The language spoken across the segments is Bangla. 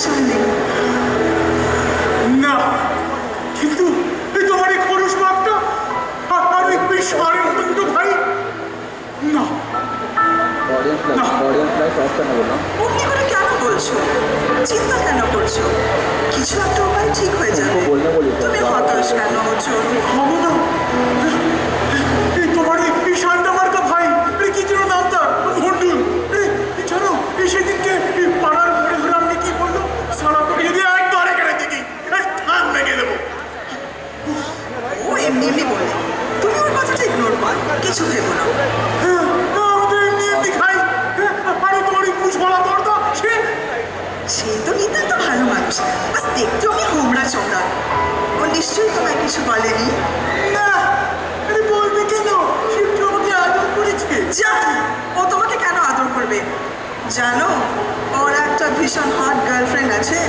বিশ্বাস নেই। না, কিন্তু এই তোমার এই খরচ মাপটা আর ওই বিশালের মতো দুটো ভাই, না না। অমনি করে কেন বলছো? চিন্তা কেন করছো? কিছু একটা উপায় ঠিক হয়ে যাবে। তুমি হতাশ কেন হচ্ছ? হবো না। এই তোমার এই বিশালটা মার্কা ভাই, কি যেন নাম তার, মন্ডল। জানো সেদিনকে পাড়ার মোড়ে ধরে আমাকে কি বললো, সারা করে যদি একবার এখানে দেখি ঠান মেঘে দেবো। ও এমনি এমনি বলে, তুমি ওর কথাটা ইগনোর কর, কিছু ভেবো না। আমি তো এমনি এমনি খাই। আরে তোমার এই বুঝ বলা দরকার সে তো নিতান্ত ভালো মানুষ, বাস দেখতে আমি হোমরা চোমরা। ও নিশ্চয়ই তোমায় কিছু বলেনি। না। আরে বলবে কেন, সে তো আমাকে আদর করেছে। জানি ও তোমাকে কেন আদর করবে। জানো ওর একটা ভীষণ হট গার্লফ্রেন্ড আছে।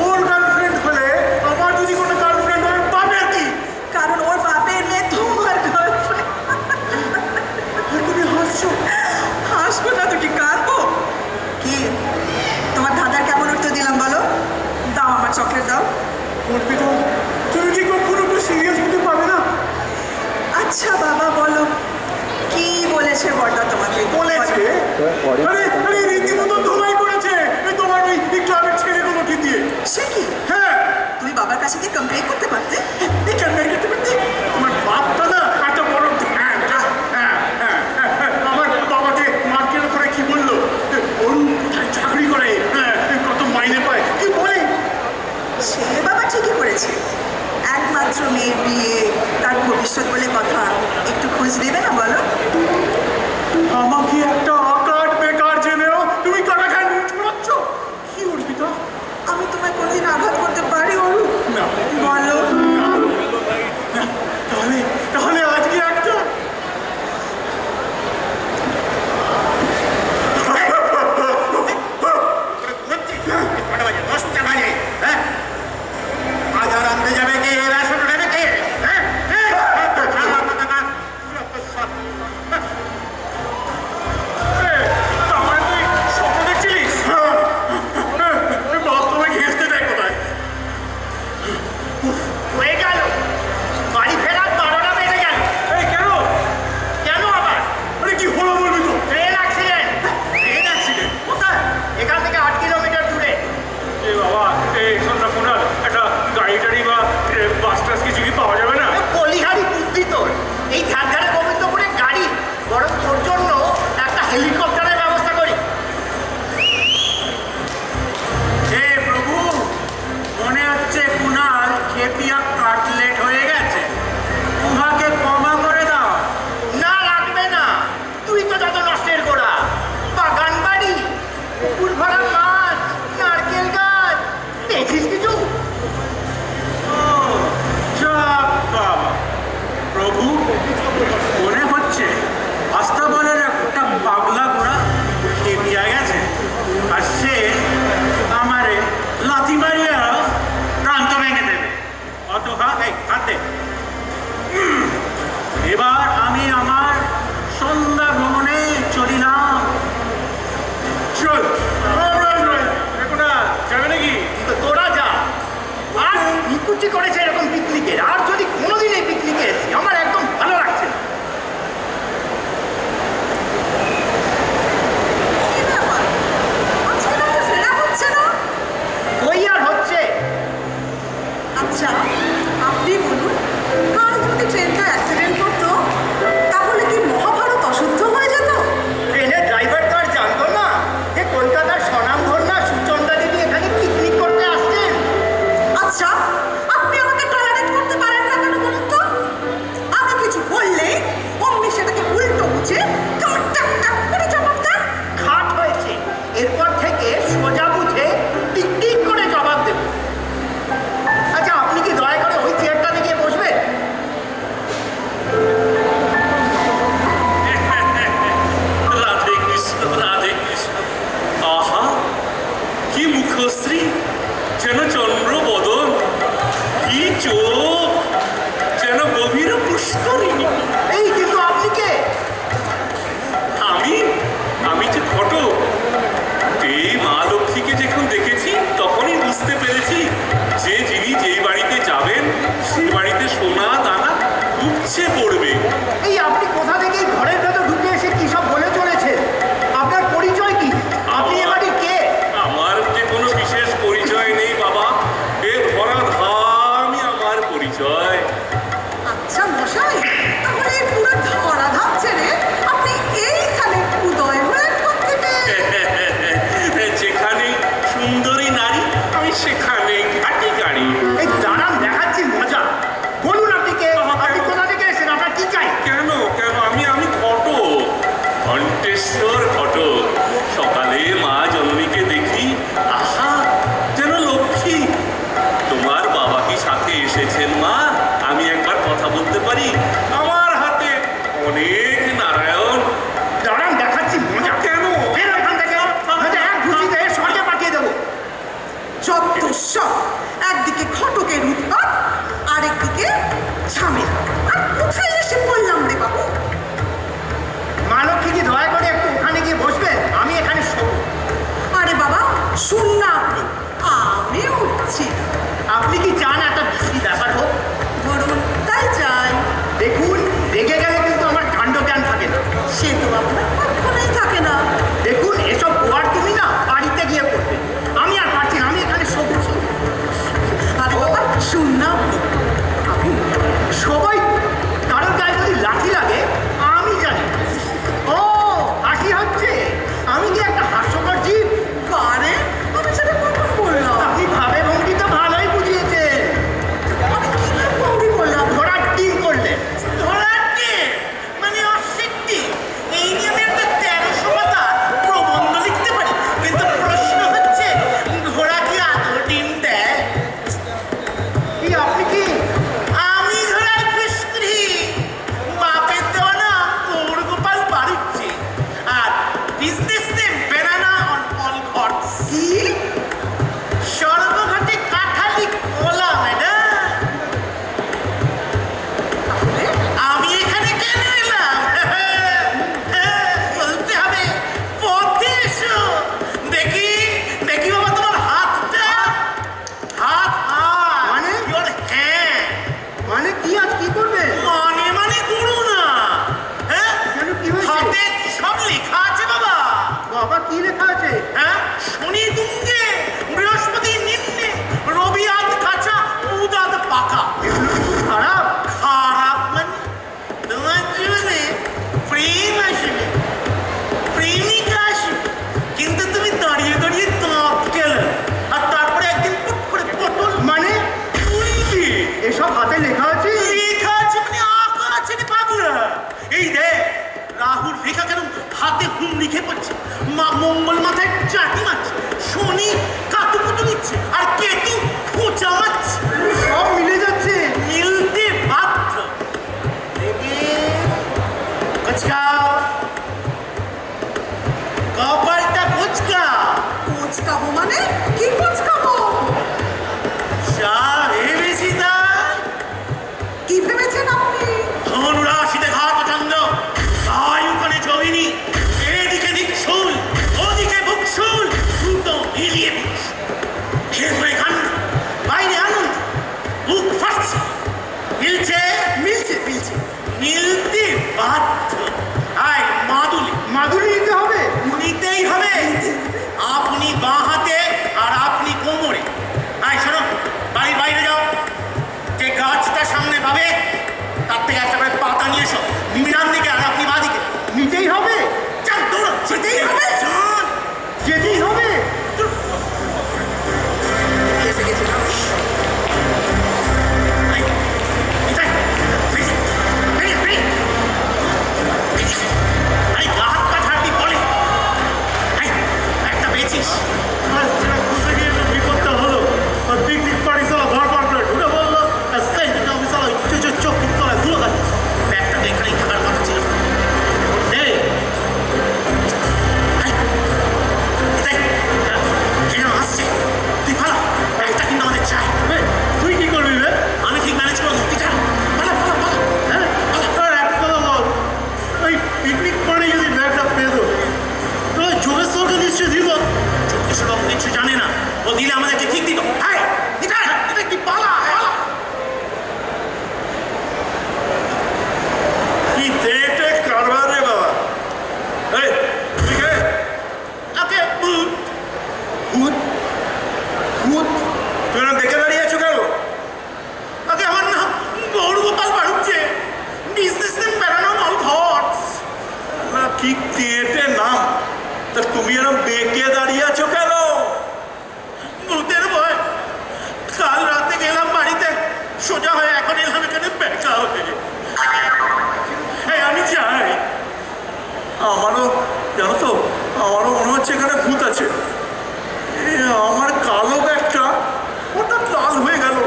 ওর গার্লফ্রেন্ড হলে আমার যদি কোনো গার্লফ্রেন্ড হয় পাবে কি? কারণ ওর বাপের মেয়ে তোমার গার্লফ্রেন্ড। আর তুমি হাসছো? হাসবো না তো কি কাঁদবো? কি তোমার দাদার কেমন উত্তর দিলাম বলো? দাও আমার চকলেট দাও। অর্পিতা, তুমি কি কখনো একটু সিরিয়াস হতে পারবে না? আচ্ছা বাবা বলো, কি বলেছে বড়দা তোমাকে? বলেছে? আরে আরে রীতিমতো ধোলাই করেছে। এই তোমার ওই ক্লাবের সে তো আপনার কখনোই থাকে না। দেখুন, এসব ওয়ার্ড তুমি না বাড়িতে গিয়ে করবে। আমি আর পারছি না, আমি এখানে সবুজ। আরে বাবা শুন না, আমি সবাই কারোর গায়ে যদি লাঠি লাগে আমি জানি। ও হাসি হচ্ছে, আমি কি একটা হাস্যকর জীব? পারে, আমি সেটা কখন বললাম? আপনি ভাবে ভঙ্গি তো ভালোই বুঝিয়েছেন। আমি কিভাবে ভঙ্গি করলাম? ঘোড়ার ডিম করলে ধরাতে মানে অস্বীকৃতি এই নিয়ে আমি একটা 1300 পাতা প্রবন্ধ লিখতে পারি, কিন্তু প্রশ্ন হচ্ছে ঘোড়া কি আদৌ ডিম দেয়? কি আপনি কি আমি ঘোড়ার ফিসকুড়ি বাপের দেওয়া না গৌর গোপাল বাড়ুচ্ছে, আর business name banana on all ঘটস। কি? সর্বঘাটে কাঠালি কোলা ম্যাডাম। আমি এখানে কেন এলাম? বলতে হবে পথে এসো। দেখি দেখি বাবা তোমার হাতটা। হাত মানে? Your hand। মানে কি আজ কি করবে? মানে গুরু না। হ্যাঁ, কেন, কি হয়েছে? হাতে কি সব লেখা আছে বাবা? বাবা কি লেখা আছে? হ্যাঁ, শনি তুঙ্গে, বৃহস্পতি নিম্নে, রবি আদ কাঁচা, বুধ আদ পাকা। এগুলো খুব খারাপ। খারাপ মানে তোমার জীবনে প্রেম আসবে, প্রেমিকা আসবে, কিন্তু তুমি দাঁড়িয়ে দাঁড়িয়ে দাঁত গেলে, আর তারপরে একদিন টুক করে পটল মানে উল্টে। এসব হাতে লেখা আছে? লেখা আছে মানে আঁকা আছে রে পাগলা। এই দেখ, রাহুর লেখা কেন হাতে হুম লিখে পড়ছে, মঙ্গল মাথায় চাটি মারছে, শনি কাতুকুতু নিচ্ছে, আর কেতু খোঁচা মারছে। সব মিলে যাচ্ছে। মিলতে বাধ্য। দেখি কুচকাও, কপালটা কুচকাও। কুচকাবো মানে? কি কুচকাবো? যা ভেবেছি তাই। কি ভেবেছেন আপনি? ধনুরাশিতে ঘাতচন্দ্র, বায়ুকণে যোগিনী, এদিকে দিকশুল, ওদিকে বুকশুল, দুটো মিলিয়ে বিষ। ভেতরে কান্ড, বাইরে আনন্দ, বুক ফাটছে। মিলছে মিলছে মিলছে। মিলতে বাধ্য। আয় মাদুলি, মাদুরি নিতে হবে। নিতেই হবে। আপনি বাঁ হাতে আর আপনি কোমরে। আয় শোনো, বাড়ির বাইরে যাও, যে গাছটা সামনে পাবে তার থেকে একটা করে পাতা নিয়ে এসো। নিমিরান দিকে আর আপনি বাঁ দিকে। নিতেই হবে। চান দৌড়ো, যেতেই হবে। চান যেতেই হবে। এসে গেছে না? এই, এটাই, বেরিয়ে, বেরিয়ে, বেরিয়ে। বেরিয়ে। এই গা হাত পা ঝাড়বি বলে। এই, একটা পেয়েছিস? বিপদটা হলো পিকনিক পার্টি সালা ঘর পার করে ঢুকে বললো আমি সালা চোখ তলায় ধুলো খাচ্ছি। ব্যাগটা তো এখানেই থাকার কথা ছিল। নে। এই, এটাই, কেন আসছে? তুই ভালো, একটা কিন্তু আমাদের চাই। তুই কি করবি রে? আমি ঠিক ম্যানেজ করে তুই যা। ভালো, ভালো, ভালো। হ্যাঁ আর একটা কথা বল, ওই পিকনিক পার্টি যদি ব্যাগটা পেতো তাহলে যোগেশ্বরকে নিশ্চয়ই দিত। এসব কিছু জানে না, ও দিলে আমাদেরকে ঠিক দিত। এই, এটা কি পালা, পালা। কি দেটে কারবার রে বাবা। এই তুই কে? ওকে, ভূত। ভূত? ভূত? তুই না দেখে দাঁড়িয়ে আছো কেন? ওকে, আমার নাম গৌর গোপাল বাড়ুচ্ছে, বিজনেস নেম বেড়ানো অল ঘটস। না কি তেটে নাম, তা তুমি এরকম বেঁকে দাঁড়িয়ে আছো কেন? ভূতের ভয়। কাল রাতে গেলাম বাড়িতে, সোজা হয়ে এখন এলাম এখানে বেচা হয়ে। এই, আমি চাই আমারও জানো তো, আমারও মনে হচ্ছে এখানে ভূত আছে। আমার কালো ব্যাগটা হঠাৎ লাল হয়ে গেল।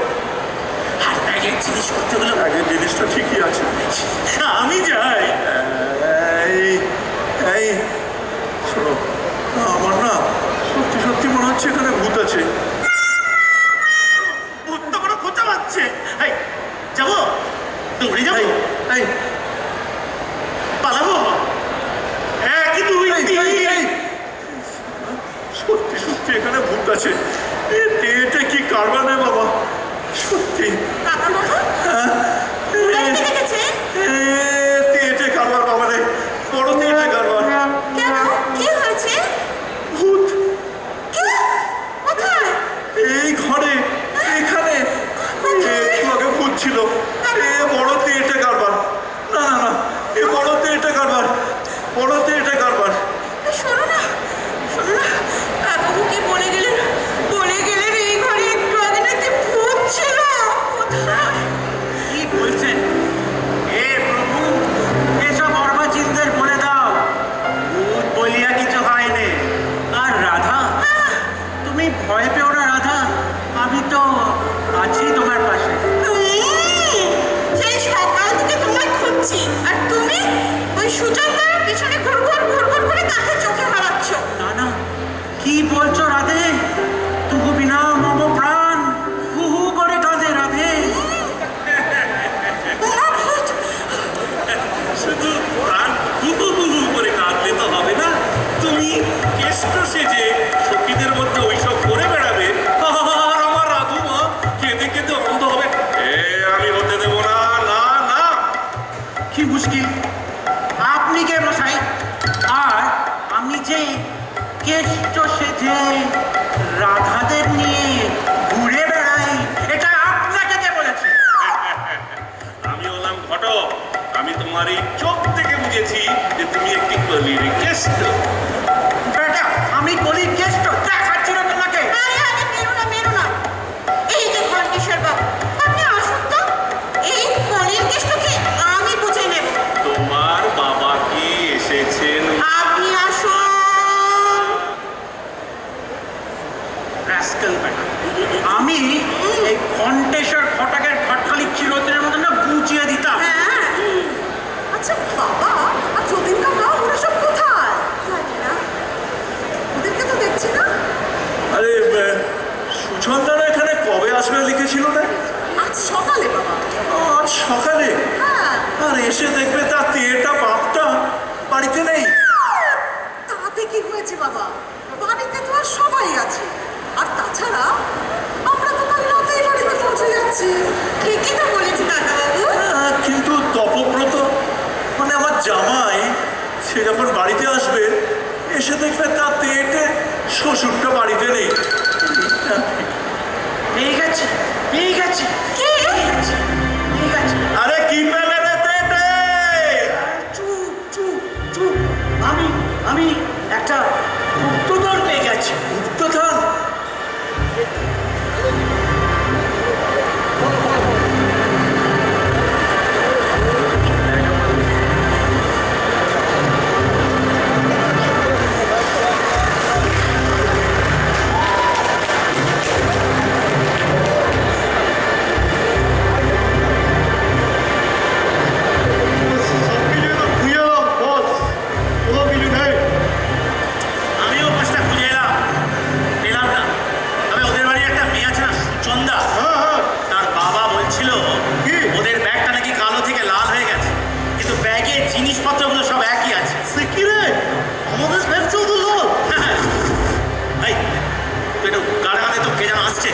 আর ব্যাগের জিনিসপত্রগুলো আগের জিনিসটা ঠিকই আছে। আমি যাই। এই এই শোনো, আমার না সত্যি সত্যি মনে হচ্ছে এখানে ভূত আছে। ভূত তো কোনো খোঁচা মারছে। এই, যাবো, দৌড়ে যাবো, এই এই পালাবো। এক, দুই, এই, তিন। এই, এই। সত্যি সত্যি এখানে ভূত আছে। এটা কি কারবার রে বাবা, সত্যি। কাকা বাবা হ্যাঁ, উড়াইতে গেছে? এটা কারবার বাবা রে, বড় তুমি ভয় পেও না রাধা, আমি তো আছি তোমার পাশে। সেই সকাল থেকে তোমায় খুঁজছি আর তুমি ওই সুচন্দার পিছনে ঘুরঘুর ঘুরঘুর করে তাকে চোখে মারাচ্ছ। না না, কি বলছো রাধে? তবু বিনা মম প্রাণ হু হু করে কাঁদে রাধে। শুধু প্রাণ হুহু হুহু করে কাঁদলে তো হবে না, তুমি কেষ্ট সেজে সখীদের মধ্যে ওইসব করে বেড়াবে, আর আমার রাধু মা কেঁদে কেঁদে অন্ধ হবে। আমি হতে দেবো না, না না। কি মুশকিল, আপনি কে মশাই? আর আমি যে কেষ্ট সেজে রাধাদের নিয়ে ঘুরে বেড়াই, এটা আপনাকে কে বলেছে? আমি হলাম ঘটক। আমি তোমার এই চোখ থেকে বুঝেছি যে তুমি একটি কলির কেষ্ট। বেটা, আমি কলির কেষ্ট দেখাচ্ছি না তোমাকে। আরে আরে মেরো না মেরো না। এই যে ঘন্টেশ্বর বাবু, আপনি আসুন তো। এই কলির কেষ্টকে আমি বুঝে নেব। তোমার বাবা কি এসেছেন? আপনি আসুন। রাস্কেল বেটা, আমি এই ঘন্টেশ্বর ঘটকের ঘটকালি চিরদিনের মতো না বুঝিয়ে দিতাম। হ্যাঁ। আচ্ছা বাবা, আর যতীন কাকা ওরা সব কোথায়? জানি না, ওদেরকে তো দেখছি না। আরে সুচন্দারা এখানে কবে আসবে লিখেছিল না? আজ সকালে বাবা। আজ সকালে? হ্যাঁ। আর এসে দেখবে তার তেয়েটা বাপটা বাড়িতে নেই। তাতে কি হয়েছে বাবা? বাড়িতে তো আর সবাই আছে। আর তাছাড়া আমরা তো কাল রাতেই বাড়িতে পৌঁছে যাচ্ছি। ঠিকই তো বলেছি দাদাবাবু। কিন্তু তপব্রত মানে আমার জামাই, সে যখন বাড়িতে আসবে এসে দেখবে তার তেয়েটে শ্বশুরটা বাড়িতে নেই। ঠিক আছে, ঠিক আছে, কি? ঠিক আছে। আরে কি পেলে রে তেয়েটে? চুপ চুপ চুপ, আমি একটা গুপ্তধন পেয়ে গেছি। গুপ্তধন? আমিও পাঁচটা খুঁজে এলাম, পেলাম না। তবে ওদের বাড়ি একটা মেয়ে আছে না, সুচন্দা, তার বাবা বলছিল ওদের ব্যাগটা নাকি কালো থেকে লাল হয়ে গেছে, কিন্তু ব্যাগের জিনিসপত্রগুলো সব একই আছে। সে কি রে, আমাদের ব্যাগ চৌধুরী? এই তুই একটু গাড়ি তো কে যেন আসছে।